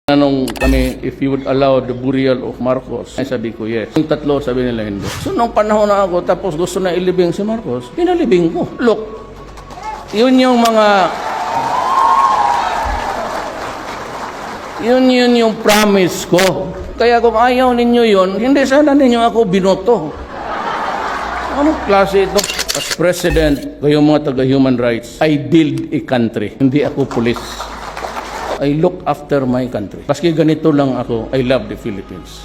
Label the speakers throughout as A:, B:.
A: Tanong kami if you would allow the burial of Marcos. Ay sabi ko, yes. Yung tatlo, sabi nila hindi. So nung panahon na ako, tapos gusto na ilibing si Marcos, pinalibing ko. Look, yun yung yung promise ko. Kaya kung ayaw ninyo yun, hindi sana ninyo ako binoto. Anong klase ito? As president, kayong mga taga-human rights, I build a country. Hindi ako police. I look after my country. Paski ganito lang ako, I love the Philippines.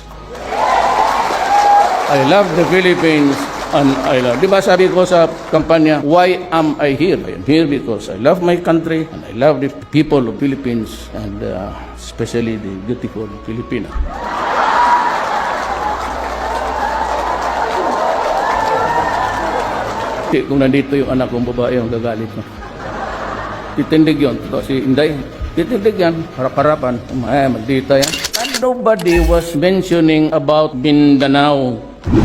A: I love the Philippines and I love. Di ba sabi ko sa kampanya, why am I here? I am here because I love my country and I love the people of Philippines and especially the beautiful Filipina. Kung nandito yung anak kong babae, ang gagalit na. Titindig yun. Si Inday, titindig yan, harap-harapan. Magdita yan. And nobody was mentioning about Mindanao.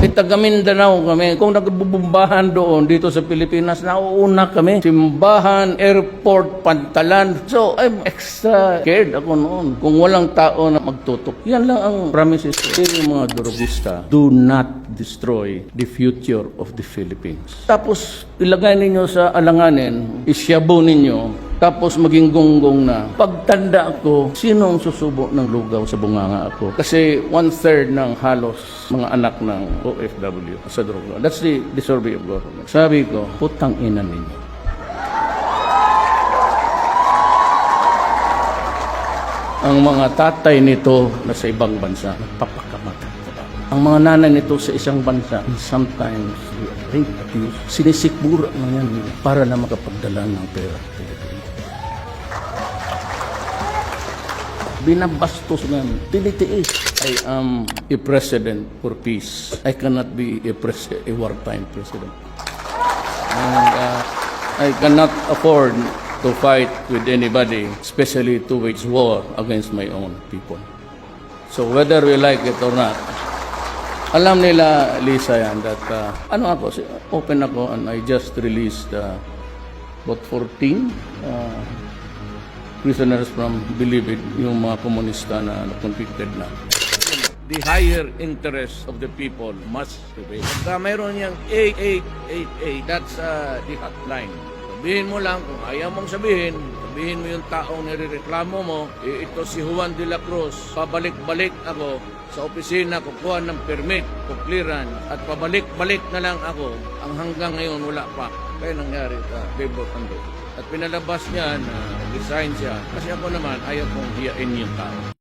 A: Taga Mindanao kami. Kung nagbubumbahan doon dito sa Pilipinas, nauuna kami. Simbahan, airport, Pantalan. So, I'm extra scared ako noon. Kung walang tao na magtutok. Yan lang ang promises. Yung mga durugista, do not destroy the future of the Philippines. Tapos, ilagay ninyo sa alanganin, isyabo ninyo, tapos maging gonggong na. Pagtanda ko, sino ang susubo ng lugaw sa bunganga ako? Kasi 1/3 ng halos mga anak ng OFW sa droga. That's the survey of government. Sabi ko, putang ina ninyo. Ang mga tatay nito na sa ibang bansa, nagpapakamatay. Ang mga nanay nito sa isang bansa, sometimes rape, abuse, sinisikbura na yan para na makapagdala ng pera. Binabastos namin, tinitiis. I am a president for peace. I cannot be a wartime president. And I cannot afford to fight with anybody, especially to wage war against my own people. So whether we like it or not, alam nila, Lisa, yan, that open ako and I just released about 14 prisoners from Bilibid, yung mga komunista na convicted na. The higher interest of the people must prevail. Pagka mayroon niyang 8888, that's the hotline. Sabihin mo lang, kung ayaw mong sabihin mo yung taong nirereklamo mo, ito si Juan de la Cruz, pabalik-balik ako sa opisina, kukuha ng permit, clearance, at pabalik-balik na lang ako. Ang hanggang ngayon wala pa. Kaya nangyari sa Bebo Tando. At pinalabas niya na resign siya. Kasi ako naman, ayaw kong hiyain yung tao.